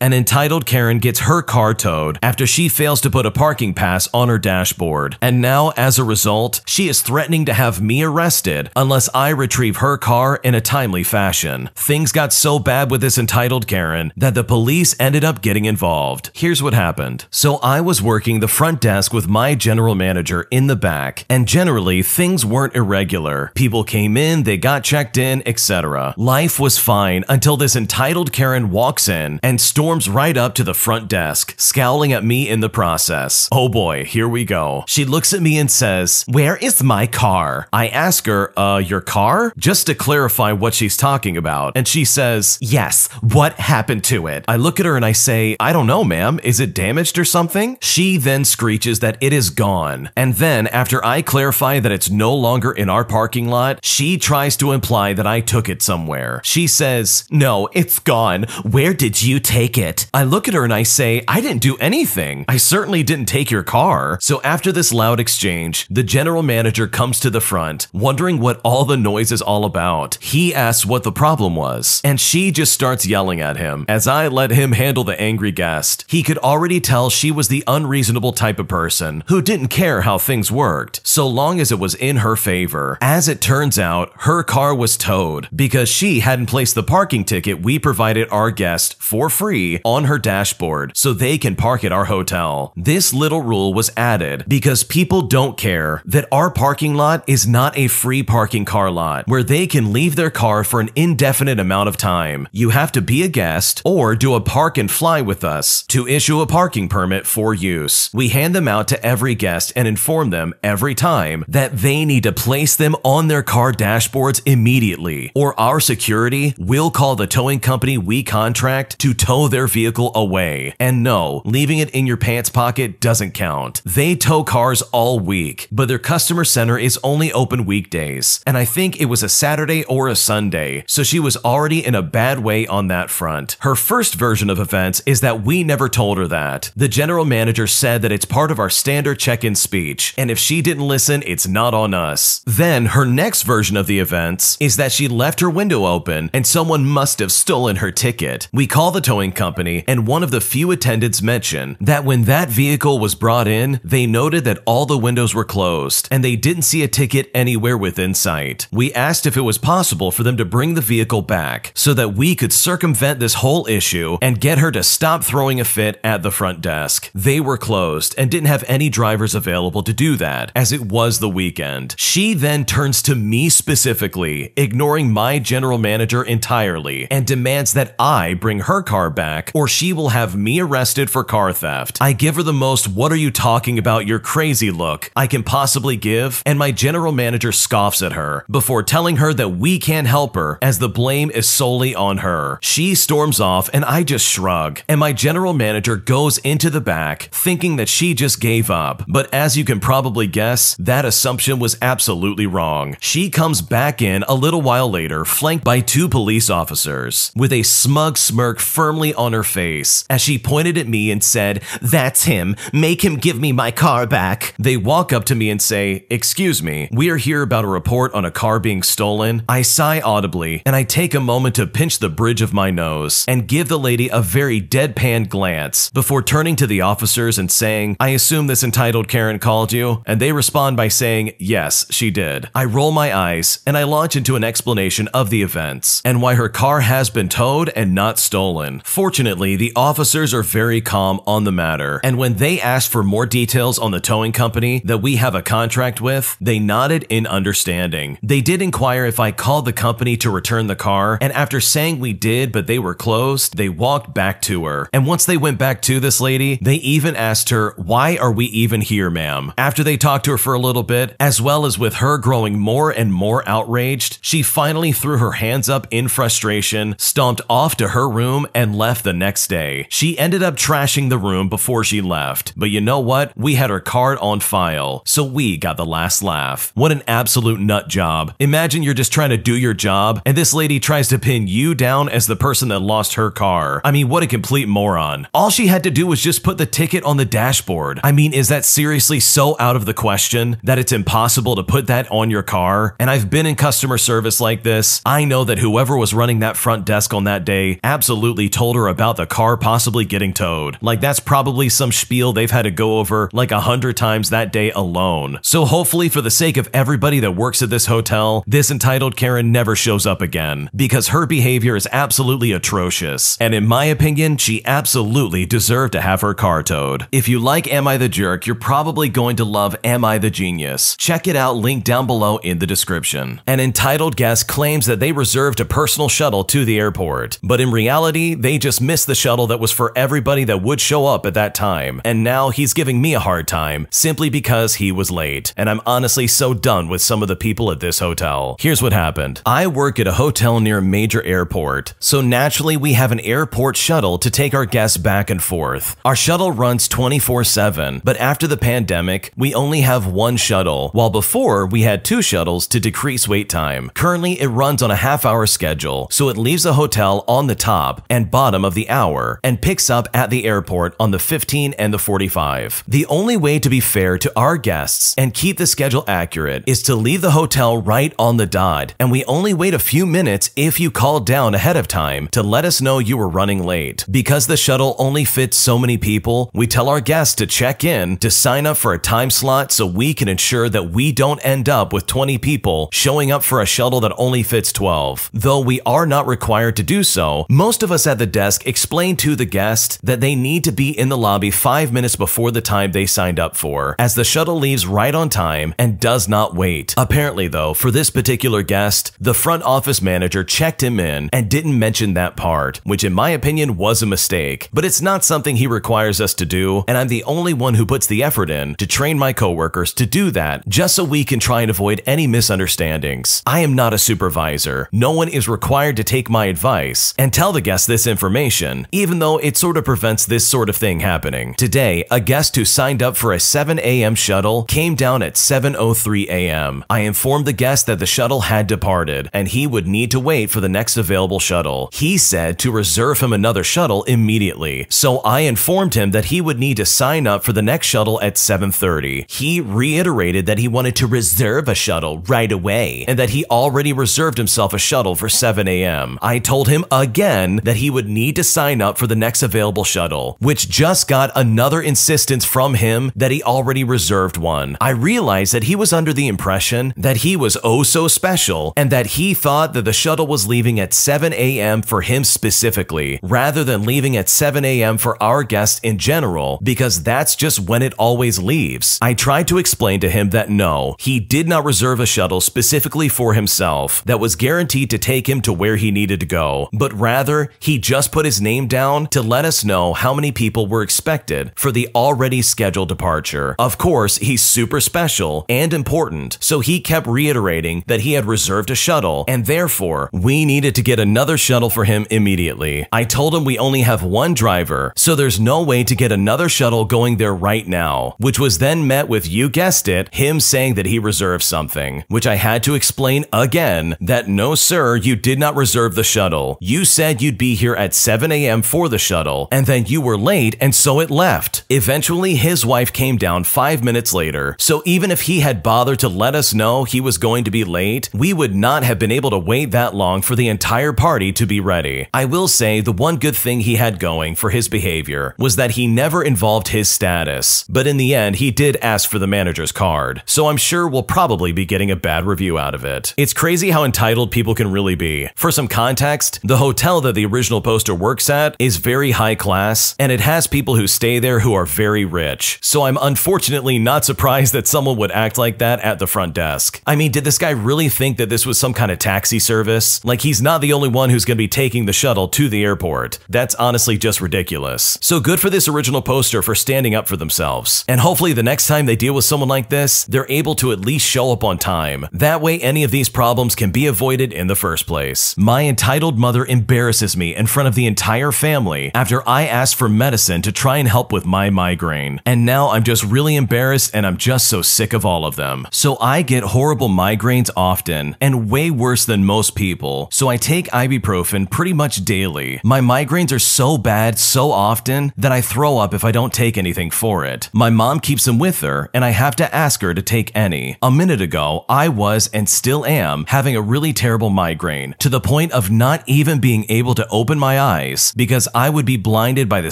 An entitled Karen gets her car towed after she fails to put a parking pass on her dashboard, and now, as a result, she is threatening to have me arrested unless I retrieve her car in a timely fashion. Things got so bad with this entitled Karen that the police ended up getting involved. Here's what happened. So I was working the front desk with my general manager in the back, and generally things weren't irregular. People came in, they got checked in, etc. Life was fine until this entitled Karen walks in and storms right up to the front desk, scowling at me in the process. Oh boy, here we go. She looks at me and says, "Where is my car?" I ask her, your car? Just to clarify what she's talking about. And she says, "Yes, what happened to it?" I look at her and I say, "I don't know, ma'am. Is it damaged or something?" She then screeches that it is gone. And then, after I clarify that it's no longer in our parking lot, she tries to imply that I took it somewhere. She says, "No, it's gone. Where did you take it?" I look at her and I say, "I didn't do anything. I certainly didn't take your car." So after this loud exchange, the general manager comes to the front, wondering what all the noise is all about. He asks what the problem was, and she just starts yelling at him. As I let him handle the angry guest, he could already tell she was the unreasonable type of person who didn't care how things worked, so long as it was in her favor. As it turns out, her car was towed because she hadn't placed the parking ticket we provided our guest for free on her dashboard so they can park at our hotel. This little rule was added because people don't care that our parking lot is not a free parking car lot where they can leave their car for an indefinite amount of time. You have to be a guest or do a park and fly with us to issue a parking permit for use. We hand them out to every guest and inform them every time that they need to place them on their car dashboards immediately, or our security will call the towing company we contract to tow their vehicle away. And no, leaving it in your pants pocket doesn't count. They tow cars all week, but their customer center is only open weekdays, and I think it was a Saturday or a Sunday, so she was already in a bad way on that front. Her first version of events is that we never told her that. The general manager said that it's part of our standard check-in speech, and if she didn't listen, it's not on us. Then her next version of the events is that she left her window open and someone must have stolen her ticket. We call the towing company, and one of the few attendants mentioned that when that vehicle was brought in, they noted that all the windows were closed and they didn't see a ticket anywhere within sight. We asked if it was possible for them to bring the vehicle back so that we could circumvent this whole issue and get her to stop throwing a fit at the front desk. They were closed and didn't have any drivers available to do that, as it was the weekend. She then turns to me specifically, ignoring my general manager entirely, and demands that I bring her car back or she will have me arrested for car theft. I give her the most "what are you talking about, you're crazy" look I can possibly give, and my general manager scoffs at her before telling her that we can't help her as the blame is solely on her. She storms off and I just shrug, and my general manager goes into the back thinking that she just gave up, but as you can probably guess, that assumption was absolutely wrong. She comes back in a little while later, flanked by two police officers, with a smug smirk firmly on her face as she pointed at me and said, "That's him, make him give me my car back." They walk up to me and say, "Excuse me, we are here about a report on a car being stolen." I sigh audibly and I take a moment to pinch the bridge of my nose and give the lady a very deadpan glance before turning to the officers and saying, "I assume this entitled Karen called you?" And they respond by saying, "Yes, she did." I roll my eyes and I launch into an explanation of the events and why her car has been towed and not stolen. Fortunately, the officers are very calm on the matter, and when they asked for more details on the towing company that we have a contract with, they nodded in understanding. They did inquire if I called the company to return the car, and after saying we did but they were closed, they walked back to her. And once they went back to this lady, they even asked her, "Why are we even here, ma'am?" After they talked to her for a little bit, as well as with her growing more and more outraged, she finally threw her hands up in frustration, stomped off to her room, and left the next day. She ended up trashing the room before she left, but you know what? We had her card on file, so we got the last laugh. What an absolute nut job. Imagine you're just trying to do your job, and this lady tries to pin you down as the person that lost her car. I mean, what a complete moron. All she had to do was just put the ticket on the dashboard. I mean, is that seriously so out of the question that it's impossible to put that on your car? And I've been in customer service like this. I know that whoever was running that front desk on that day absolutely told her her about the car possibly getting towed. Like that's probably some spiel they've had to go over like 100 times that day alone. So hopefully for the sake of everybody that works at this hotel, this entitled Karen never shows up again, because her behavior is absolutely atrocious. And in my opinion, she absolutely deserved to have her car towed. If you like Am I the Jerk, you're probably going to love Am I the Genius. Check it out, link down below in the description. An entitled guest claims that they reserved a personal shuttle to the airport, but in reality, they just missed the shuttle that was for everybody that would show up at that time, and now he's giving me a hard time simply because he was late. And I'm honestly so done with some of the people at this hotel. Here's what happened. I work at a hotel near a major airport, so naturally we have an airport shuttle to take our guests back and forth. Our shuttle runs 24/7, but after the pandemic, we only have one shuttle, while before we had two shuttles to decrease wait time. Currently, it runs on a half-hour schedule, so it leaves the hotel on the top and bottom of the hour and picks up at the airport on the 15 and the 45. The only way to be fair to our guests and keep the schedule accurate is to leave the hotel right on the dot, and we only wait a few minutes if you call down ahead of time to let us know you were running late. Because the shuttle only fits so many people, we tell our guests to check in to sign up for a time slot so we can ensure that we don't end up with 20 people showing up for a shuttle that only fits 12. Though we are not required to do so, most of us at the desk explain to the guest that they need to be in the lobby 5 minutes before the time they signed up for, as the shuttle leaves right on time and does not wait. Apparently though, for this particular guest, the front office manager checked him in and didn't mention that part, which in my opinion was a mistake, but it's not something he requires us to do, and I'm the only one who puts the effort in to train my coworkers to do that just so we can try and avoid any misunderstandings. I am not a supervisor. No one is required to take my advice and tell the guest this information, even though it sort of prevents this sort of thing happening. Today, a guest who signed up for a 7 a.m. shuttle came down at 7:03 a.m. I informed the guest that the shuttle had departed and he would need to wait for the next available shuttle. He said to reserve him another shuttle immediately, so I informed him that he would need to sign up for the next shuttle at 7:30. He reiterated that he wanted to reserve a shuttle right away and that he already reserved himself a shuttle for 7 a.m. I told him again that he would need to sign up for the next available shuttle, which just got another insistence from him that he already reserved one. I realized that he was under the impression that he was oh so special and that he thought that the shuttle was leaving at 7 a.m. for him specifically, rather than leaving at 7 a.m. for our guests in general, because that's just when it always leaves. I tried to explain to him that no, he did not reserve a shuttle specifically for himself that was guaranteed to take him to where he needed to go, but rather he just put his name down to let us know how many people were expected for the already scheduled departure. Of course, he's super special and important, so he kept reiterating that he had reserved a shuttle and therefore we needed to get another shuttle for him immediately. I told him we only have one driver, so there's no way to get another shuttle going there right now, which was then met with, you guessed it, him saying that he reserved something, which I had to explain again that no sir, you did not reserve the shuttle. You said you'd be here at 7 a.m. for the shuttle, and then you were late and so it left. Eventually, his wife came down 5 minutes later, so even if he had bothered to let us know he was going to be late, we would not have been able to wait that long for the entire party to be ready. I will say the one good thing he had going for his behavior was that he never involved his status, but in the end he did ask for the manager's card, so I'm sure we'll probably be getting a bad review out of it. It's crazy how entitled people can really be. For some context, the hotel that the original poster works at is very high class, and it has people who stay there who are very rich, so I'm unfortunately not surprised that someone would act like that at the front desk. I mean, did this guy really think that this was some kind of taxi service? Like, he's not the only one who's gonna be taking the shuttle to the airport. That's honestly just ridiculous. So good for this original poster for standing up for themselves, and hopefully the next time they deal with someone like this, they're able to at least show up on time. That way any of these problems can be avoided in the first place. My entitled mother embarrasses me in front of the entire family after I asked for medicine to try and help with my migraine, and now I'm just really embarrassed and I'm just so sick of all of them. So I get horrible migraines often and way worse than most people, so I take ibuprofen pretty much daily. My migraines are so bad so often that I throw up if I don't take anything for it. My mom keeps them with her and I have to ask her to take any. A minute ago, I was and still am having a really terrible migraine to the point of not even being able to open my eyes because I would be blinded by the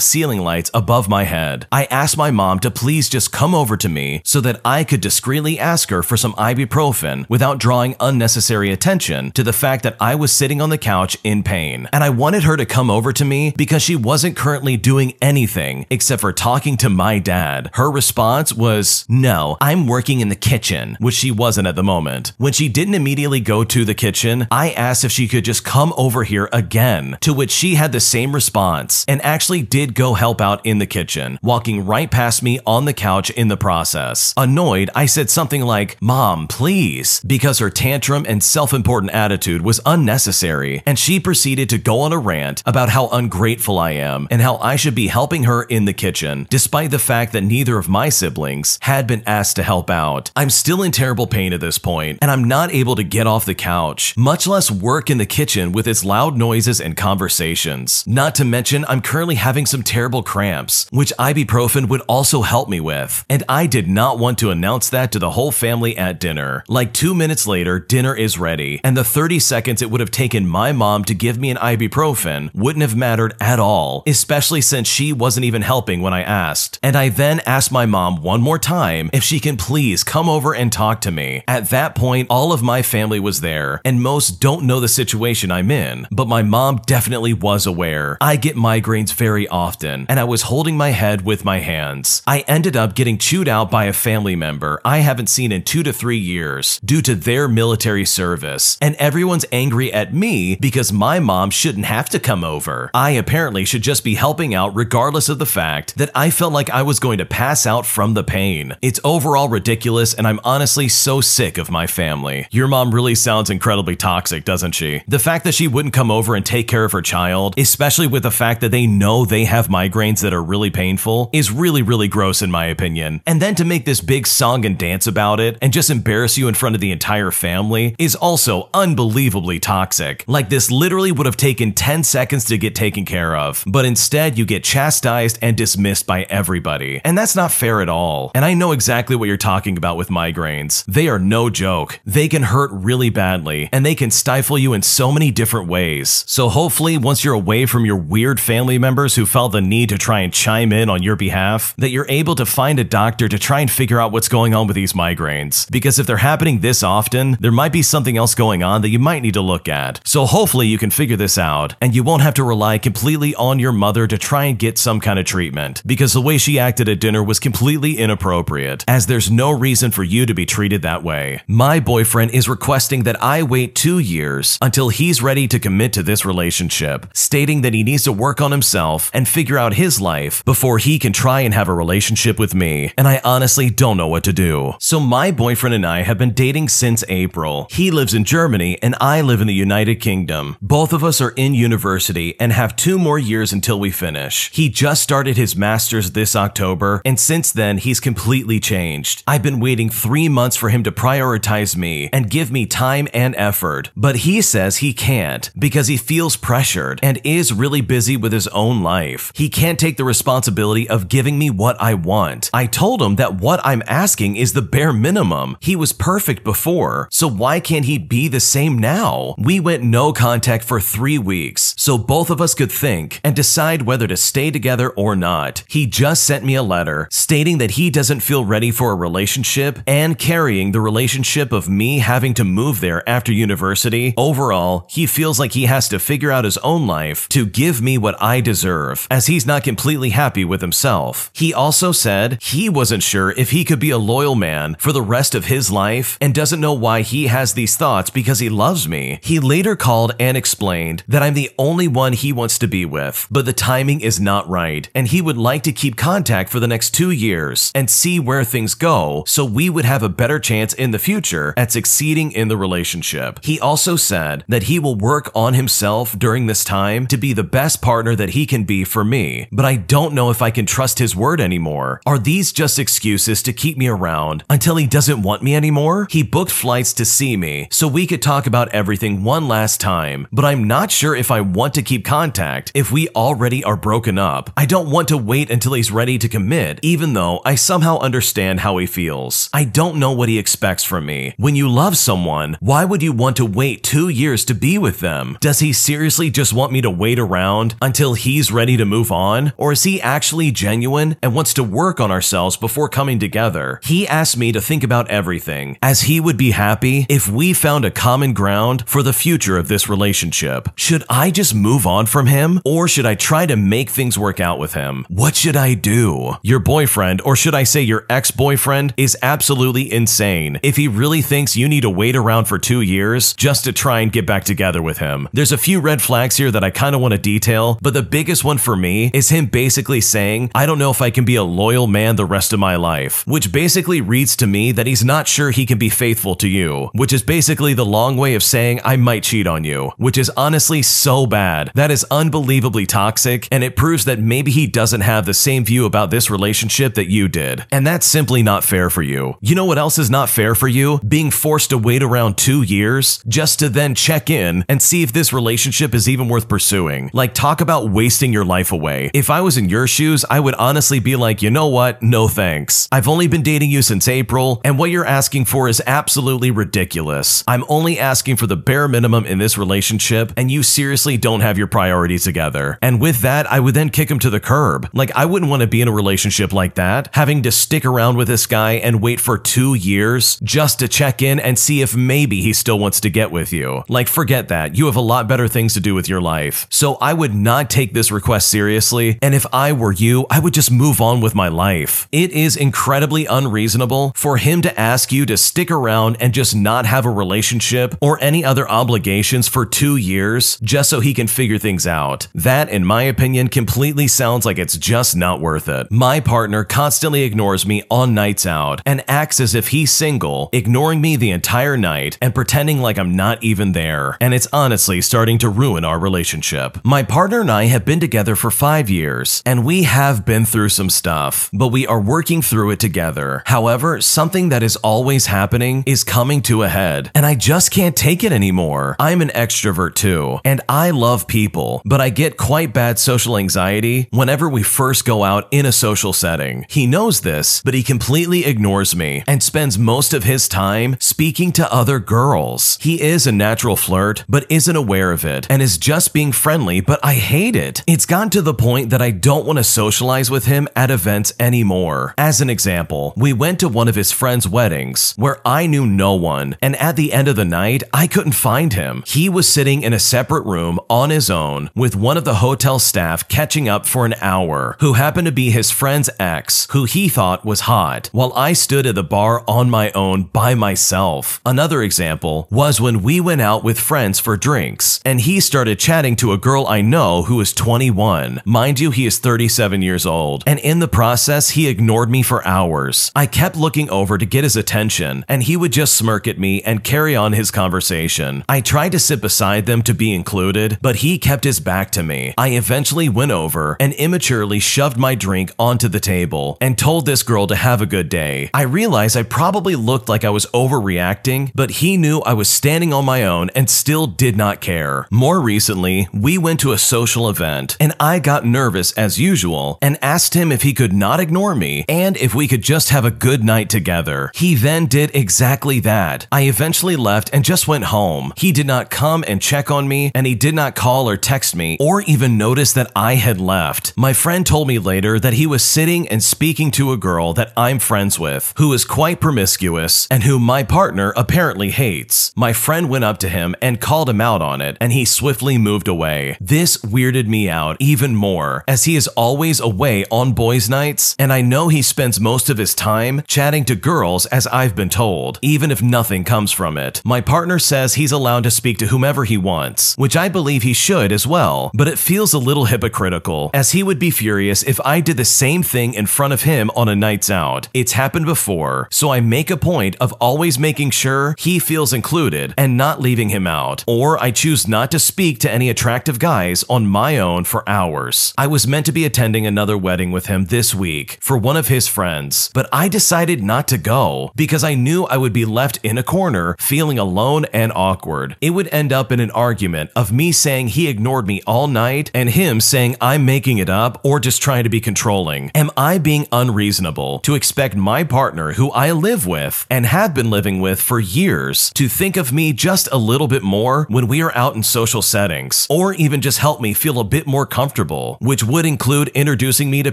ceiling lights above my head. I asked my mom to please just come over to me so that I could discreetly ask her for some ibuprofen without drawing unnecessary attention to the fact that I was sitting on the couch in pain. And I wanted her to come over to me because she wasn't currently doing anything except for talking to my dad. Her response was, "No, I'm working in the kitchen," which she wasn't at the moment. When she didn't immediately go to the kitchen, I asked if she could just come over here again, to which she had the same response and actually did go help out in the kitchen, walking right past me on the couch in the process. Annoyed, I said something like, "Mom, please," because her tantrum and self-important attitude was unnecessary, and she proceeded to go on a rant about how ungrateful I am and how I should be helping her in the kitchen, despite the fact that neither of my siblings had been asked to help out. I'm still in terrible pain at this point, and I'm not able to get off the couch, much less work in the kitchen with its loud noises and conversations. Not to mention, I'm currently having some terrible cramps, which ibuprofen would also help me with, and I did not want to announce that to the whole family at dinner. Like 2 minutes later, dinner is ready, and the 30 seconds it would have taken my mom to give me an ibuprofen wouldn't have mattered at all, especially since she wasn't even helping when I asked. And I then asked my mom one more time if she can please come over and talk to me. At that point, all of my family was there, and most don't know the situation I'm in, but my mom definitely was aware. I get migraines very often, and I was holding my head with my hands. I ended up getting chewed out by a family member I haven't seen in 2 to 3 years due to their military service, and everyone's angry at me because my mom shouldn't have to come over. I apparently should just be helping out regardless of the fact that I felt like I was going to pass out from the pain. It's overall ridiculous, and I'm honestly so sick of my family. Your mom really sounds incredibly toxic, doesn't she? The fact that she wouldn't come over and take care of her child, especially with the fact that they know they have migraines that are really painful, is really gross in my opinion. And then to make this big song and dance about it and just embarrass you in front of the entire family is also unbelievably toxic. Like this literally would have taken 10 seconds to get taken care of, but instead you get chastised and dismissed by everybody. And that's not fair at all. And I know exactly what you're talking about with migraines. They are no joke. They can hurt really badly, and they can stifle you in so many different ways. So hopefully once you're away from your weird family members who felt the need to try and chime in on your behalf, that you're able to find a doctor to try and figure out what's going on with these migraines. Because if they're happening this often, there might be something else going on that you might need to look at. So hopefully you can figure this out, and you won't have to rely completely on your mother to try and get some kind of treatment, because the way she acted at dinner was completely inappropriate, as there's no reason for you to be treated that way. My boyfriend is requesting that I wait 2 years until he's ready to commit to this relationship, stating that he needs to work on himself and figure out his life before he can try and have a relationship with me, and I honestly don't know what to do. So my boyfriend and I have been dating since April. He lives in Germany and I live in the United Kingdom. Both of us are in university and have 2 more years until we finish. He just started his master's this October, and since then he's completely changed. I've been waiting 3 months for him to prioritize me and give me time and effort, but he says he can't because he feels pressured and is really busy with his own life. He can't take the responsibility of giving me what I want. I told him that what I'm asking is the bare minimum. He was perfect before, so why can't he be the same now? We went no contact for 3 weeks, so both of us could think and decide whether to stay together or not. He just sent me a letter stating that he doesn't feel ready for a relationship and carrying the relationship of me having to move there after university. Overall, he feels like he has to figure out his own life to give me what I deserve, as he's not completely happy with himself. He also said he wasn't sure if he could be a loyal man for the rest of his life and doesn't know why he has these thoughts because he loves me. He later called and explained that I'm the only one he wants to be with, but the timing is not right, and he would like to keep contact for the next 2 years and see where things go so we would have a better chance in the future at succeeding in the relationship. He also said that he will work on himself during this time to be the best partner that he can be for me, but I don't know if I can trust his word anymore. Are these just excuses to keep me around until he doesn't want me anymore? He booked flights to see me so we could talk about everything one last time, but I'm not sure if I want to keep contact if we already are broken up. I don't want to wait until he's ready to commit, even though I somehow understand how he feels. I don't know what he expects from me. When you love someone, why would you want to wait 2 years to be with them? Does he seriously just want me to wait around until he's ready to move on? Or is he actually genuine and wants to work on ourselves before coming together? He asked me to think about everything, as he would be happy if we found a common ground for the future of this relationship. Should I just move on from him, or should I try to make things work out with him? What should I do? Your boyfriend, or should I say your ex-boyfriend, is absolutely insane if he really thinks you need to wait around for 2 years just to try and get back together with him. There's a few red flags here that I kind of want to detail, but the biggest one for me is him basically saying, I don't know if I can be a loyal man the rest of my life, which basically reads to me that he's not sure he can be faithful to you, which is basically the long way of saying I might cheat on you, which is honestly so bad. That is unbelievably toxic, and it proves that maybe he doesn't have the same view about this relationship that you did, and that's simply not fair for you. You know what else is not fair for you? Being forced to wait around 2 years just to then check in and see if this relationship is even worth pursuing. Like, talk about wasting your life away. If I was in your shoes, I would honestly be like, you know what? No thanks. I've only been dating you since April, and what you're asking for is absolutely ridiculous. I'm only asking for the bare minimum in this relationship, and you seriously don't have your priorities together. And with that, I would then kick him to the curb. Like, I wouldn't want to be in a relationship like that, having to stick around with this guy and wait for 2 years just to check in and see if maybe he still wants to get with you. Like, forget that. You have a lot better things to do with your life. So I would not take this request seriously, and if I were you, I would just move on with my life. It is incredibly unreasonable for him to ask you to stick around and just not have a relationship or any other obligations for 2 years just so he can figure things out. That, in my opinion, completely sounds like it's just not worth it. My partner constantly ignores me on nights out and acts as if he's single, ignoring me the entire night and pretending like I'm not even there, and it's honestly starting to ruin our relationship. My partner and I have been together for 5 years, and we have been through some stuff, but we are working through it together. However, something that is always happening is coming to a head, and I just can't take it anymore. I'm an extrovert too, and I love people, but I get quite bad social anxiety whenever we first go out in a social setting. He knows this, but he completely ignores me and spends most of his time speaking to other girls. He is a natural flirt, but isn't aware of it and is just being friendly, but I hate it. It's gotten to the point that I don't want to socialize with him at events anymore. As an example, we went to one of his friends' weddings where I knew no one, and at the end of the night, I couldn't find him. He was sitting in a separate room on his own with one of the hotel staff catching up for an hour, who happened to be his friend's ex, who he thought was hot, while I stood at the bar on my own by myself. Another example was when we went out with friends for drinks, and he started chatting to a girl I know who is 21. Mind you, he is 37 years old, and in the process, he ignored me for hours. I kept looking over to get his attention, and he would just smirk at me and carry on his conversation. I tried to sit beside them to be included, but he kept his back to me. I eventually went over and immaturely shoved my drink onto the table and told this girl to have a good day. I realized I probably looked like I was overreacting, but he knew I was standing on my own and still did not care. More recently, we went to a social event, and I got nervous as usual and asked him if he could not ignore me and if we could just have a good night together. He then did exactly that. I eventually left and just went home. He did not come and check on me, and he did not call or text me or even notice that I had left. My friend told me later that he was sitting and speaking to a girl that I'm friends with, who is quite promiscuous and who my partner apparently hates. My friend went up to him and called him out on it, and he swiftly moved away. This weirded me out even more, as he is always away on boys' nights, and I know he spends most of his time chatting to girls, as I've been told, even if nothing comes from it. My partner says he's allowed to speak to whomever he wants, which I believe he should as well, but it feels a little hypocritical, as he would be furious if I did the same thing in front of him on a nights out. It's happened before, so I make a point of always making sure he feels included and not leaving him out, or I choose not to speak to any attractive guys on my own for hours. I was meant to be attending another wedding with him this week for one of his friends, but I decided not to go because I knew I would be left in a corner feeling alone and awkward. It would end up in an argument of me saying he ignored me all night and him saying I'm making it up or just trying to be controlling. Am I being unreasonable to expect my partner, who I live with and have been living with for years, to think of me just a little bit more when we are out in social settings? Or or even just help me feel a bit more comfortable, which would include introducing me to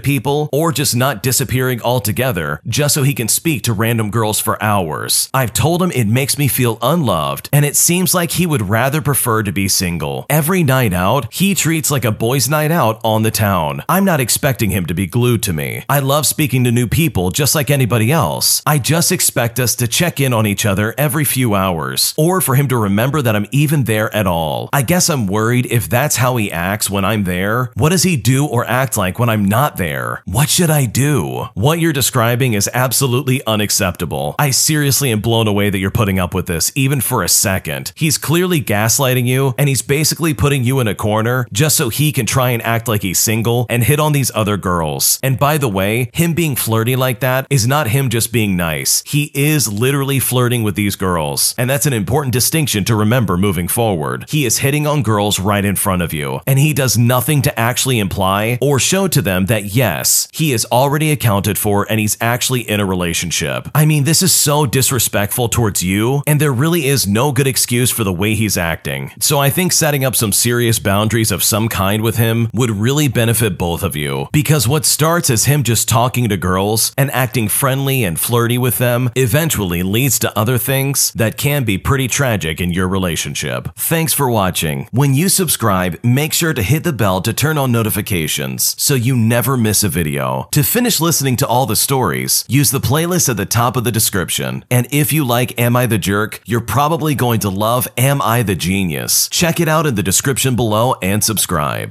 people or just not disappearing altogether just so he can speak to random girls for hours. I've told him it makes me feel unloved, and it seems like he would rather prefer to be single. Every night out, he treats like a boys' night out on the town. I'm not expecting him to be glued to me. I love speaking to new people just like anybody else. I just expect us to check in on each other every few hours, or for him to remember that I'm even there at all. I guess I'm worried if that's how he acts when I'm there. What does he do or act like when I'm not there? What should I do? What you're describing is absolutely unacceptable. I seriously am blown away that you're putting up with this, even for a second. He's clearly gaslighting you, and he's basically putting you in a corner just so he can try and act like he's single and hit on these other girls. And by the way, him being flirty like that is not him just being nice. He is literally flirting with these girls, and that's an important distinction to remember moving forward. He is hitting on girls right in front of you, and he does nothing to actually imply or show to them that yes, he is already accounted for and he's actually in a relationship. I mean, this is so disrespectful towards you, and there really is no good excuse for the way he's acting. So I think setting up some serious boundaries of some kind with him would really benefit both of you, because what starts as him just talking to girls and acting friendly and flirty with them eventually leads to other things that can be pretty tragic in your relationship. Thanks for watching. When you subscribe, make sure to hit the bell to turn on notifications so you never miss a video. To finish listening to all the stories, use the playlist at the top of the description. And if you like Am I the Jerk, you're probably going to love Am I the Genius. Check it out in the description below and subscribe.